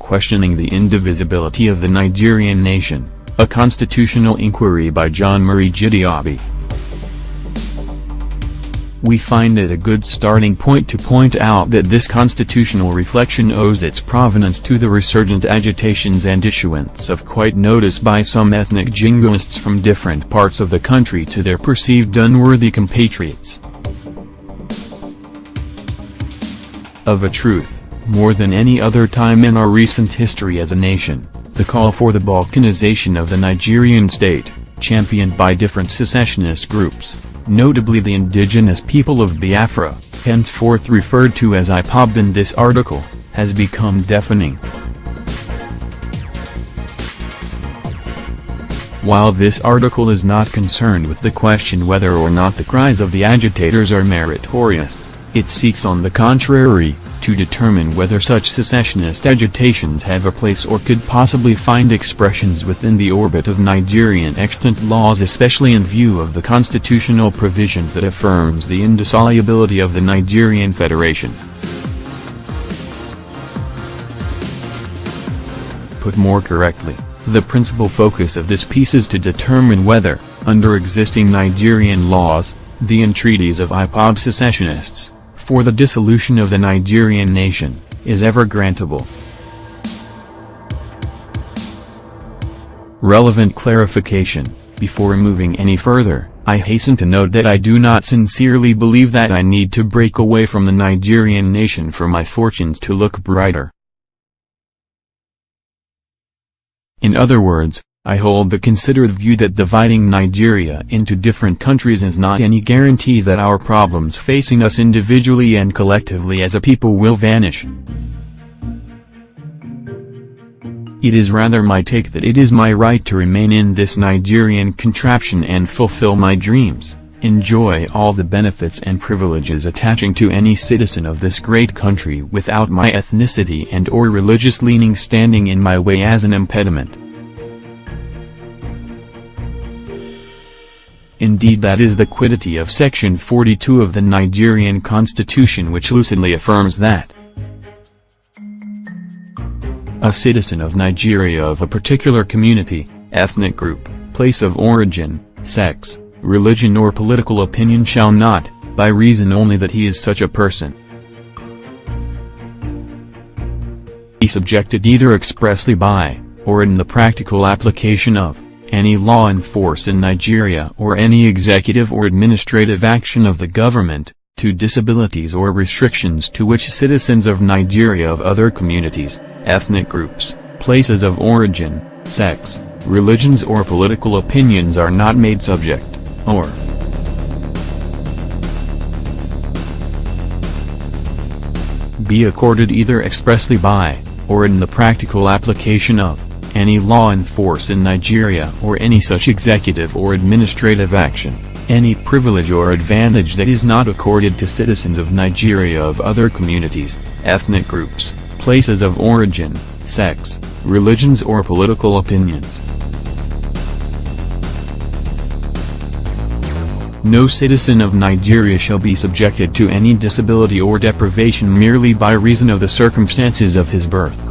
Questioning the Indivisibility of the Nigerian Nation, a Constitutional Inquiry by Johnmary Jideobi. We find it a good starting point to point out that this constitutional reflection owes its provenance to the resurgent agitations and issuance of quite notice by some ethnic jingoists from different parts of the country to their perceived unworthy compatriots. Of a truth, more than any other time in our recent history as a nation, the call for the balkanization of the Nigerian state, championed by different secessionist groups, notably the Indigenous People of Biafra, henceforth referred to as IPOB in this article, has become deafening. While this article is not concerned with the question whether or not the cries of the agitators are meritorious, it seeks on the contrary, to determine whether such secessionist agitations have a place or could possibly find expressions within the orbit of Nigerian extant laws, especially in view of the constitutional provision that affirms the indissolubility of the Nigerian Federation. Put more correctly, the principal focus of this piece is to determine whether, under existing Nigerian laws, the entreaties of IPOB secessionists for the dissolution of the Nigerian nation, is ever grantable. Relevant clarification: before moving any further, I hasten to note that I do not sincerely believe that I need to break away from the Nigerian nation for my fortunes to look brighter. In other words, I hold the considered view that dividing Nigeria into different countries is not any guarantee that our problems facing us individually and collectively as a people will vanish. It is rather my take that it is my right to remain in this Nigerian contraption and fulfill my dreams, enjoy all the benefits and privileges attaching to any citizen of this great country without my ethnicity and/or religious leaning standing in my way as an impediment. Indeed, that is the quiddity of Section 42 of the Nigerian Constitution, which lucidly affirms that a citizen of Nigeria of a particular community, ethnic group, place of origin, sex, religion or political opinion shall not, by reason only that he is such a person, be subjected either expressly by, or in the practical application of, any law in force in Nigeria or any executive or administrative action of the government, to disabilities or restrictions to which citizens of Nigeria of other communities, ethnic groups, places of origin, sex, religions or political opinions are not made subject, or be accorded either expressly by, or in the practical application of, any law in force in Nigeria or any such executive or administrative action, any privilege or advantage that is not accorded to citizens of Nigeria of other communities, ethnic groups, places of origin, sex, religions or political opinions. No citizen of Nigeria shall be subjected to any disability or deprivation merely by reason of the circumstances of his birth.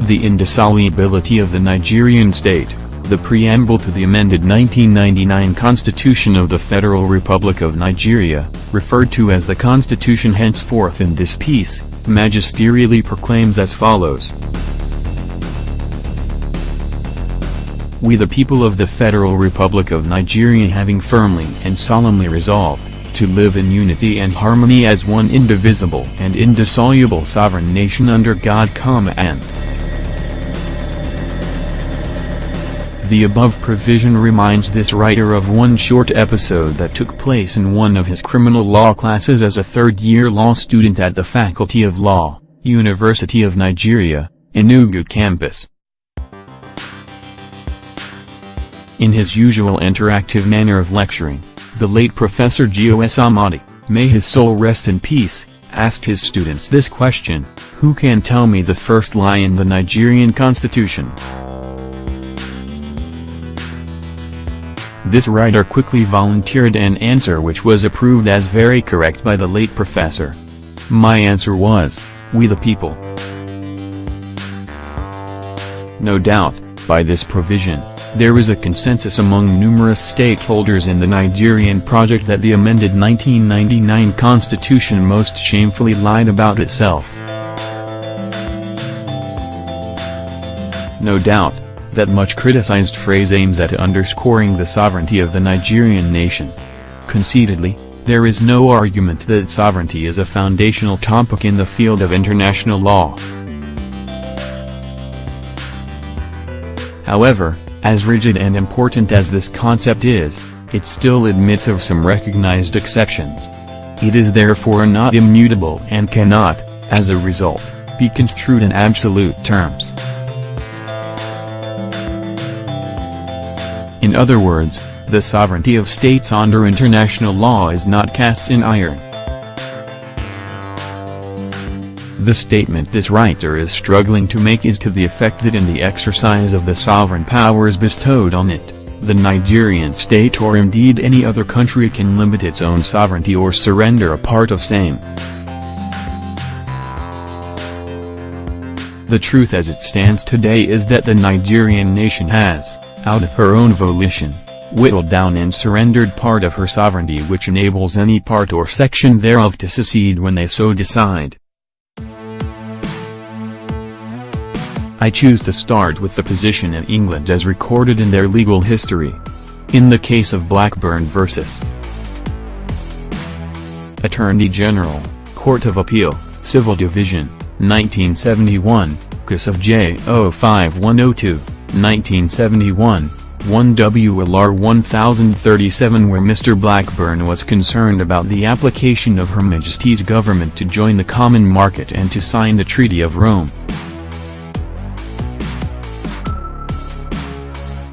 The indissolubility of the Nigerian state, the preamble to the amended 1999 Constitution of the Federal Republic of Nigeria, referred to as the Constitution henceforth in this piece, magisterially proclaims as follows: We the people of the Federal Republic of Nigeria, having firmly and solemnly resolved, to live in unity and harmony as one indivisible and indissoluble sovereign nation under God, and the above provision reminds this writer of one short episode that took place in one of his criminal law classes as a third-year law student at the Faculty of Law, University of Nigeria, Enugu campus. In his usual interactive manner of lecturing, the late Professor Jideobi, may his soul rest in peace, asked his students this question: who can tell me the first line in the Nigerian Constitution? This writer quickly volunteered an answer which was approved as very correct by the late professor. My answer was, we the people. No doubt, by this provision, there is a consensus among numerous stakeholders in the Nigerian project that the amended 1999 constitution most shamefully lied about itself. No doubt, that much criticized phrase aims at underscoring the sovereignty of the Nigerian nation. Conceitedly, there is no argument that sovereignty is a foundational topic in the field of international law. However, as rigid and important as this concept is, it still admits of some recognized exceptions. It is therefore not immutable and cannot, as a result, be construed in absolute terms. In other words, the sovereignty of states under international law is not cast in iron. The statement this writer is struggling to make is to the effect that in the exercise of the sovereign powers bestowed on it, the Nigerian state or indeed any other country can limit its own sovereignty or surrender a part of same. The truth as it stands today is that the Nigerian nation has, out of her own volition, whittled down and surrendered part of her sovereignty which enables any part or section thereof to secede when they so decide. I choose to start with the position in England as recorded in their legal history. In the case of Blackburn vs. Attorney General, Court of Appeal, Civil Division, 1971, case of J05102, 1971, 1 WLR 1037 where Mr. Blackburn was concerned about the application of Her Majesty's government to join the common market and to sign the Treaty of Rome.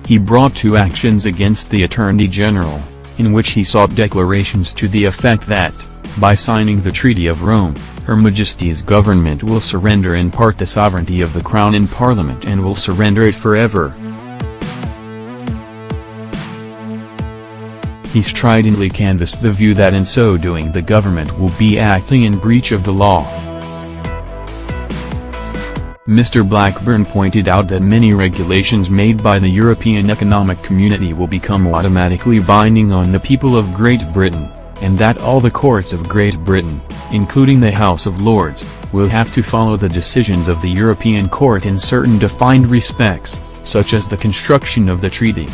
He brought two actions against the Attorney General, in which he sought declarations to the effect that, by signing the Treaty of Rome, Her Majesty's government will surrender in part the sovereignty of the Crown in Parliament and will surrender it forever. He stridently canvassed the view that in so doing the government will be acting in breach of the law. Mr. Blackburn pointed out that many regulations made by the European Economic Community will become automatically binding on the people of Great Britain, and that all the courts of Great Britain, including the House of Lords, will have to follow the decisions of the European Court in certain defined respects, such as the construction of the treaty.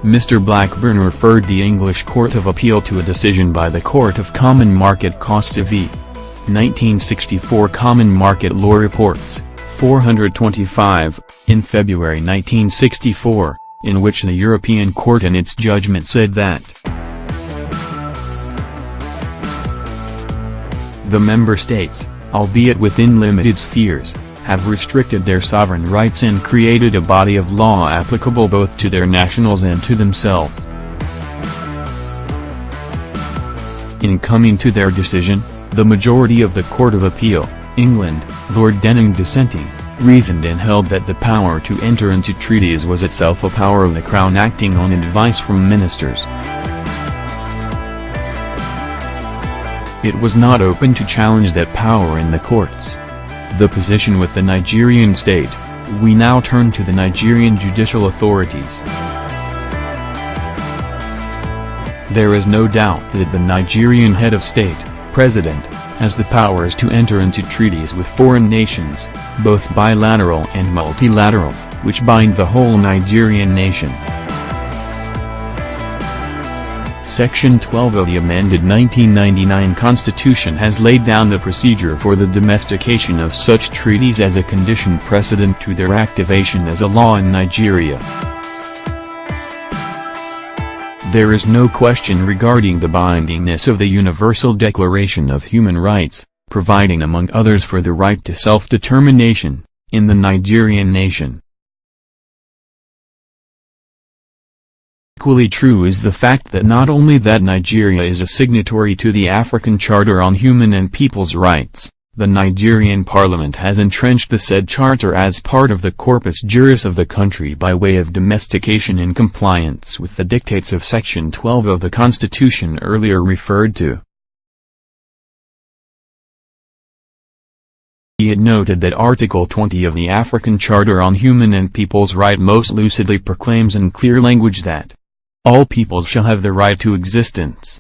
Mr. Blackburn referred the English Court of Appeal to a decision by the Court of Common Market Costa v. 1964 Common Market Law Reports, 425, in February 1964, in which the European Court in its judgment said that the member states, albeit within limited spheres, have restricted their sovereign rights and created a body of law applicable both to their nationals and to themselves. In coming to their decision, the majority of the Court of Appeal, England, Lord Denning dissenting, reasoned and held that the power to enter into treaties was itself a power of the Crown acting on advice from ministers. It was not open to challenge that power in the courts. The position with the Nigerian state. We now turn to the Nigerian judicial authorities. There is no doubt that the Nigerian head of state, president, has the powers to enter into treaties with foreign nations, both bilateral and multilateral, which bind the whole Nigerian nation. Section 12 of the amended 1999 Constitution has laid down the procedure for the domestication of such treaties as a condition precedent to their activation as a law in Nigeria. There is no question regarding the bindingness of the Universal Declaration of Human Rights, providing among others for the right to self-determination, in the Nigerian nation. Equally true is the fact that not only that Nigeria is a signatory to the African Charter on Human and People's Rights, the Nigerian Parliament has entrenched the said charter as part of the corpus juris of the country by way of domestication in compliance with the dictates of Section 12 of the Constitution earlier referred to. It noted that Article 20 of the African Charter on Human and People's Rights most lucidly proclaims in clear language that all peoples shall have the right to existence.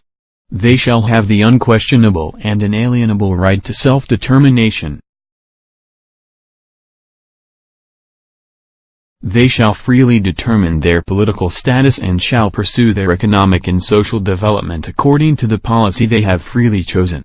They shall have the unquestionable and inalienable right to self-determination. They shall freely determine their political status and shall pursue their economic and social development according to the policy they have freely chosen.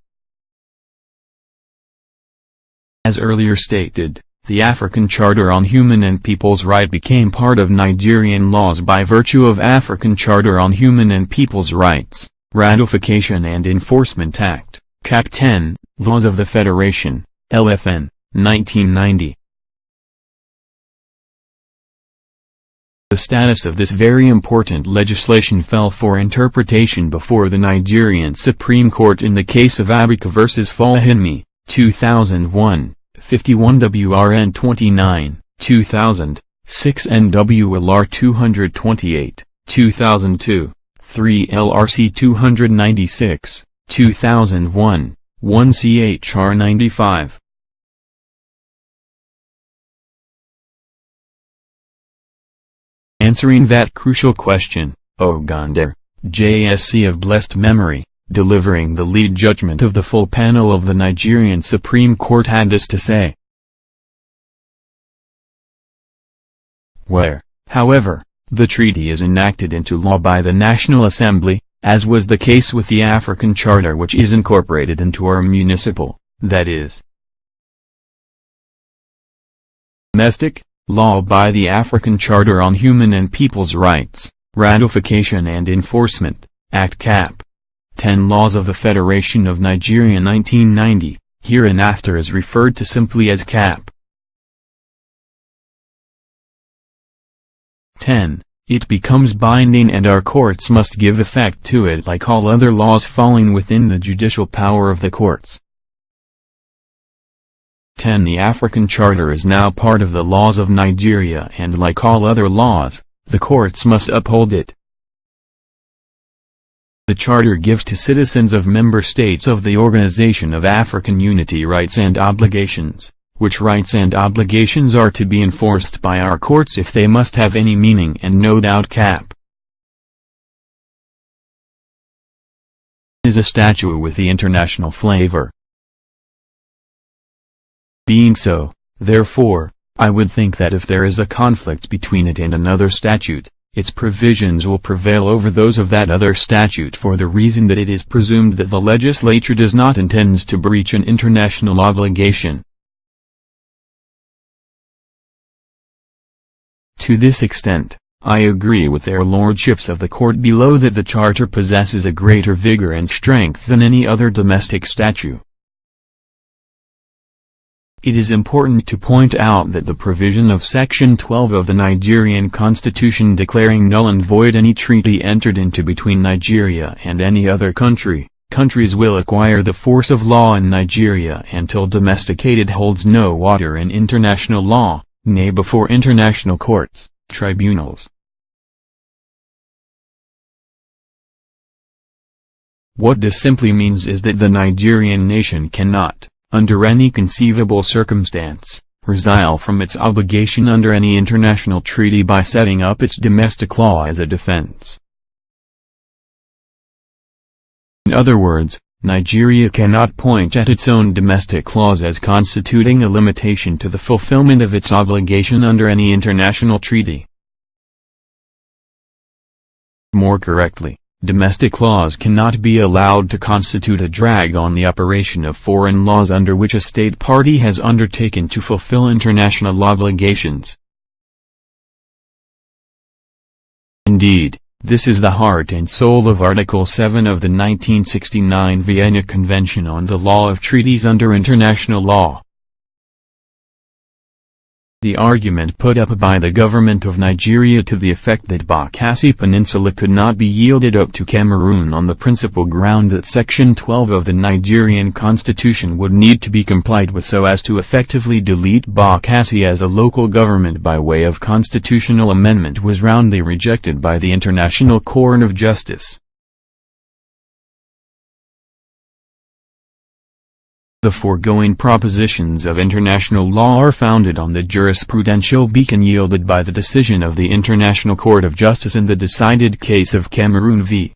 As earlier stated, the African Charter on Human and People's Rights became part of Nigerian laws by virtue of African Charter on Human and People's Rights, Ratification and Enforcement Act, Cap 10, Laws of the Federation, LFN, 1990. The status of this very important legislation fell for interpretation before the Nigerian Supreme Court in the case of Abika v. Fulahinmi, 2001, 51 WRN 29, 2000, 6 NWLR 228, 2002, 3 LRC 296, 2001, 1 CHR 95. Answering that crucial question, Ogonder, JSC of blessed memory, delivering the lead judgment of the full panel of the Nigerian Supreme Court had this to say. Where, however, the treaty is enacted into law by the National Assembly, as was the case with the African Charter which is incorporated into our municipal, that is, domestic, law by the African Charter on Human and People's Rights, Ratification and Enforcement, Act Cap. 10 Laws of the Federation of Nigeria 1990, hereinafter is referred to simply as Cap. 10. It becomes binding and our courts must give effect to it like all other laws falling within the judicial power of the courts. 10. The African Charter is now part of the laws of Nigeria and like all other laws, the courts must uphold it. The Charter gives to citizens of member states of the Organization of African Unity rights and obligations, which rights and obligations are to be enforced by our courts if they must have any meaning and no doubt Cap. Is a statute with the international flavor. Being so, therefore, I would think that if there is a conflict between it and another statute, its provisions will prevail over those of that other statute for the reason that it is presumed that the legislature does not intend to breach an international obligation. To this extent, I agree with their lordships of the court below that the Charter possesses a greater vigor and strength than any other domestic statute. It is important to point out that the provision of Section 12 of the Nigerian Constitution declaring null and void any treaty entered into between Nigeria and any other country, countries will acquire the force of law in Nigeria until domesticated holds no water in international law, nay before international courts, tribunals. What this simply means is that the Nigerian nation cannot, under any conceivable circumstance, resile from its obligation under any international treaty by setting up its domestic law as a defense. In other words, Nigeria cannot point at its own domestic laws as constituting a limitation to the fulfillment of its obligation under any international treaty. More correctly, domestic laws cannot be allowed to constitute a drag on the operation of foreign laws under which a state party has undertaken to fulfill international obligations. Indeed, this is the heart and soul of Article 7 of the 1969 Vienna Convention on the Law of Treaties under International Law. The argument put up by the government of Nigeria to the effect that Bakassi Peninsula could not be yielded up to Cameroon on the principal ground that Section 12 of the Nigerian Constitution would need to be complied with so as to effectively delete Bakassi as a local government by way of constitutional amendment was roundly rejected by the International Court of Justice. The foregoing propositions of international law are founded on the jurisprudential beacon yielded by the decision of the International Court of Justice in the decided case of Cameroon v.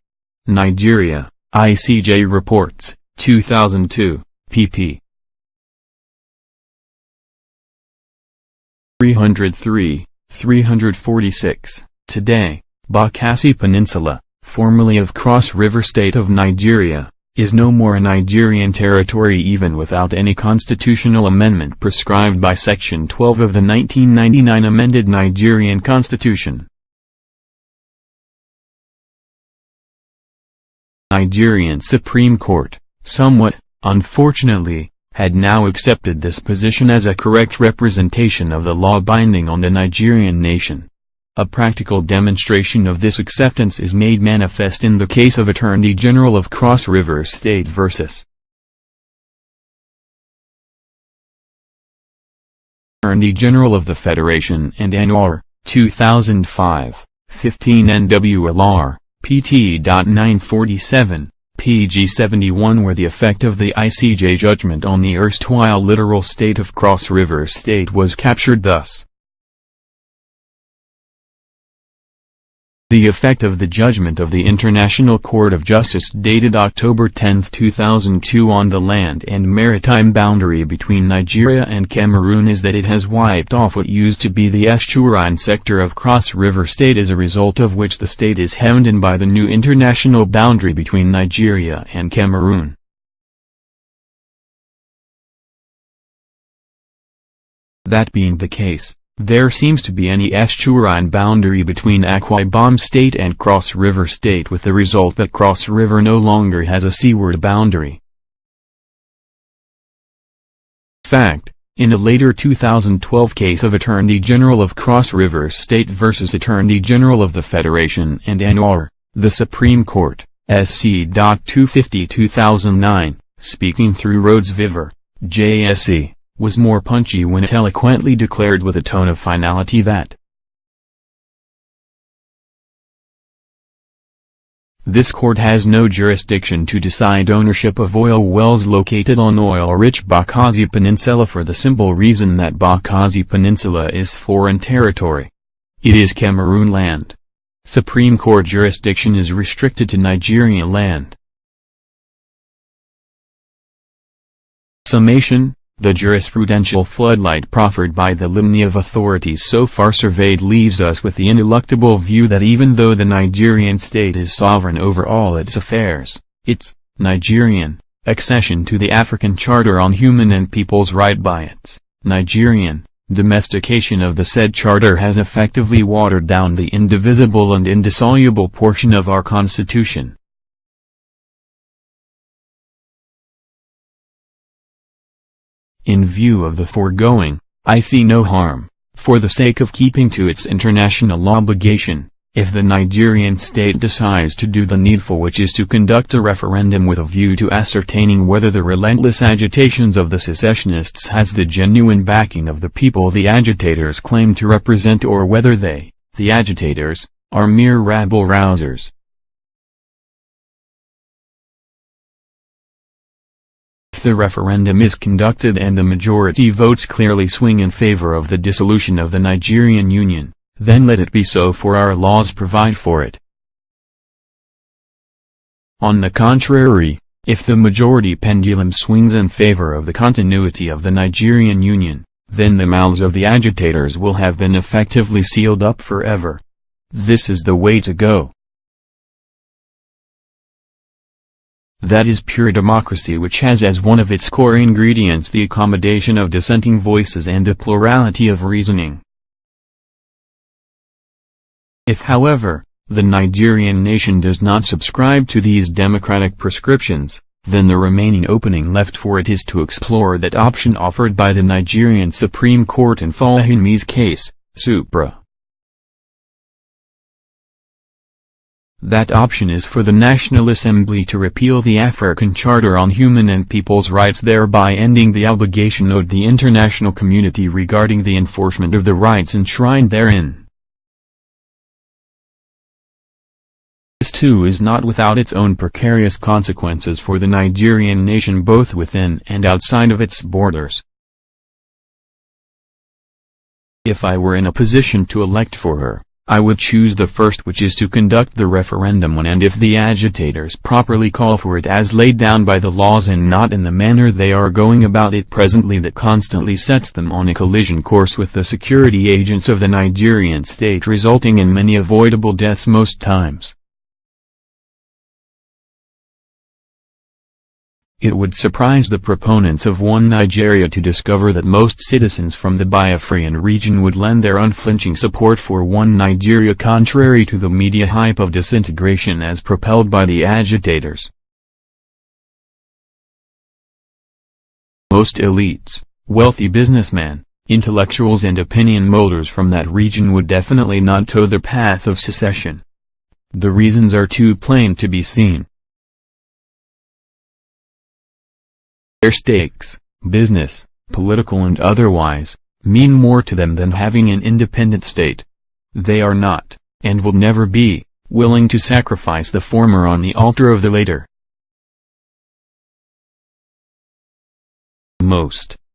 Nigeria, ICJ Reports, 2002, pp. 303, 346. Today, Bakassi Peninsula, formerly of Cross River State of Nigeria, is no more a Nigerian territory even without any constitutional amendment prescribed by Section 12 of the 1999 amended Nigerian Constitution. Nigerian Supreme Court, somewhat, unfortunately, had now accepted this position as a correct representation of the law binding on the Nigerian nation. A practical demonstration of this acceptance is made manifest in the case of Attorney General of Cross River State vs. Attorney General of the Federation and Anwar, 2005, 15 NWLR, pt.947, pg 71, where the effect of the ICJ judgment on the erstwhile literal state of Cross River State was captured thus. The effect of the judgment of the International Court of Justice dated October 10, 2002 on the land and maritime boundary between Nigeria and Cameroon is that it has wiped off what used to be the estuarine sector of Cross River State, as a result of which the state is hemmed in by the new international boundary between Nigeria and Cameroon. That being the case, there seems to be any estuarine boundary between Akwa Ibom State and Cross River State, with the result that Cross River no longer has a seaward boundary. Fact, in a later 2012 case of Attorney General of Cross River State vs. Attorney General of the Federation and Anwar, the Supreme Court, SC.250/2009, speaking through Rhodes Viver, JSE, was more punchy when it eloquently declared with a tone of finality that this court has no jurisdiction to decide ownership of oil wells located on oil-rich Bakassi Peninsula for the simple reason that Bakassi Peninsula is foreign territory. It is Cameroon land. Supreme Court jurisdiction is restricted to Nigerian land. Summation: the jurisprudential floodlight proffered by the litany of authorities so far surveyed leaves us with the ineluctable view that even though the Nigerian state is sovereign over all its affairs, its Nigerian accession to the African Charter on Human and People's Rights by its Nigerian domestication of the said charter has effectively watered down the indivisible and indissoluble portion of our Constitution. In view of the foregoing, I see no harm, for the sake of keeping to its international obligation, if the Nigerian state decides to do the needful, which is to conduct a referendum with a view to ascertaining whether the relentless agitations of the secessionists has the genuine backing of the people the agitators claim to represent, or whether they, the agitators, are mere rabble-rousers. If the referendum is conducted and the majority votes clearly swing in favor of the dissolution of the Nigerian Union, then let it be so, for our laws provide for it. On the contrary, if the majority pendulum swings in favor of the continuity of the Nigerian Union, then the mouths of the agitators will have been effectively sealed up forever. This is the way to go. That is pure democracy, which has as one of its core ingredients the accommodation of dissenting voices and a plurality of reasoning. If, however, the Nigerian nation does not subscribe to these democratic prescriptions, then the remaining opening left for it is to explore that option offered by the Nigerian Supreme Court in Fahimi's case, Supra. That option is for the National Assembly to repeal the African Charter on Human and People's Rights, thereby ending the obligation owed the international community regarding the enforcement of the rights enshrined therein. This too is not without its own precarious consequences for the Nigerian nation both within and outside of its borders. If I were in a position to elect for her, I would choose the first, which is to conduct the referendum when and if the agitators properly call for it as laid down by the laws and not in the manner they are going about it presently, that constantly sets them on a collision course with the security agents of the Nigerian state, resulting in many avoidable deaths most times. It would surprise the proponents of One Nigeria to discover that most citizens from the Biafran region would lend their unflinching support for One Nigeria, contrary to the media hype of disintegration as propelled by the agitators. Most elites, wealthy businessmen, intellectuals and opinion molders from that region would definitely not toe the path of secession. The reasons are too plain to be seen. Their stakes, business, political and otherwise, mean more to them than having an independent state. They are not, and will never be, willing to sacrifice the former on the altar of the latter.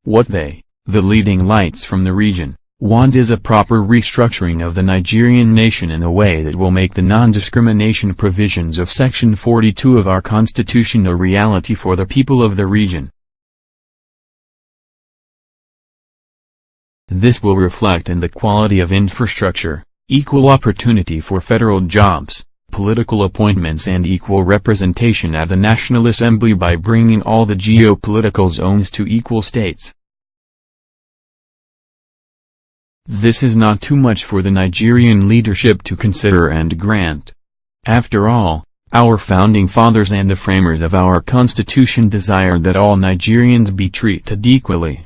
What they, the leading lights from the region, want is a proper restructuring of the Nigerian nation in a way that will make the non-discrimination provisions of Section 42 of our Constitution a reality for the people of the region. This will reflect in the quality of infrastructure, equal opportunity for federal jobs, political appointments and equal representation at the National Assembly by bringing all the geopolitical zones to equal states. This is not too much for the Nigerian leadership to consider and grant. After all, our founding fathers and the framers of our Constitution desired that all Nigerians be treated equally.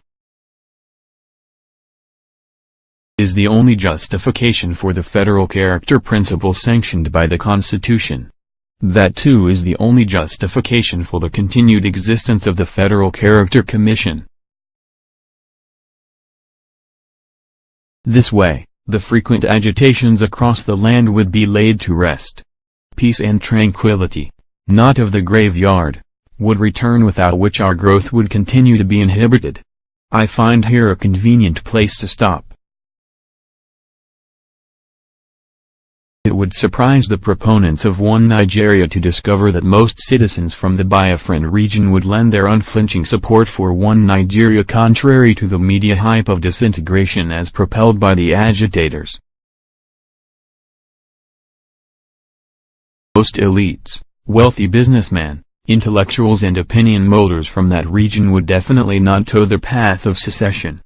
Is the only justification for the federal character principle sanctioned by the Constitution. That too is the only justification for the continued existence of the Federal Character Commission. This way, the frequent agitations across the land would be laid to rest. Peace and tranquility, not of the graveyard, would return, without which our growth would continue to be inhibited. I find here a convenient place to stop. It would surprise the proponents of One Nigeria to discover that most citizens from the Biafran region would lend their unflinching support for One Nigeria, contrary to the media hype of disintegration as propelled by the agitators. Most elites, wealthy businessmen, intellectuals and opinion molders from that region would definitely not toe the path of secession.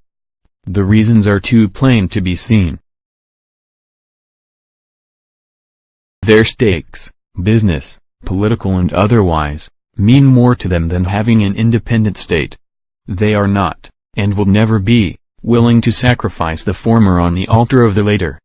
The reasons are too plain to be seen. Their stakes, business, political and otherwise, mean more to them than having an independent state. They are not, and will never be, willing to sacrifice the former on the altar of the latter.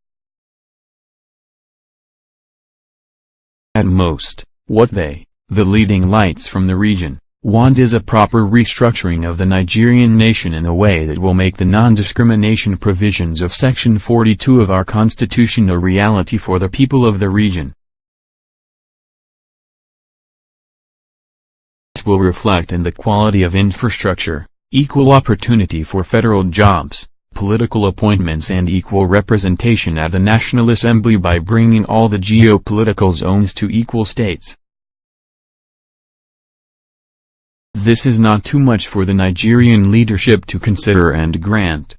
At most, what they, the leading lights from the region, want is a proper restructuring of the Nigerian nation in a way that will make the non-discrimination provisions of Section 42 of our Constitution a reality for the people of the region. This will reflect in the quality of infrastructure, equal opportunity for federal jobs, political appointments and equal representation at the National Assembly by bringing all the geopolitical zones to equal states. This is not too much for the Nigerian leadership to consider and grant.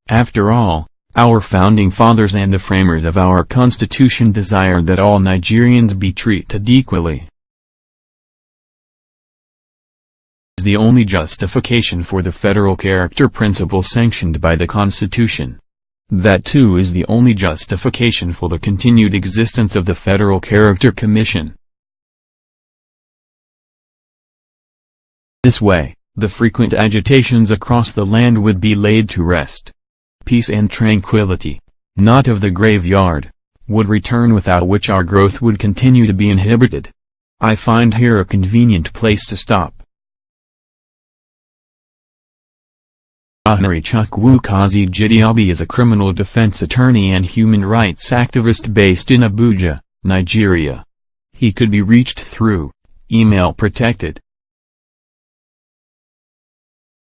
After all, our founding fathers and the framers of our Constitution desired that all Nigerians be treated equally. Is the only justification for the federal character principle sanctioned by the Constitution. That too is the only justification for the continued existence of the Federal Character Commission. This way, the frequent agitations across the land would be laid to rest. Peace and tranquility, not of the graveyard, would return, without which our growth would continue to be inhibited. I find here a convenient place to stop. Johnmary Chukwukazi Jideobi is a criminal defense attorney and human rights activist based in Abuja, Nigeria. He could be reached through email protected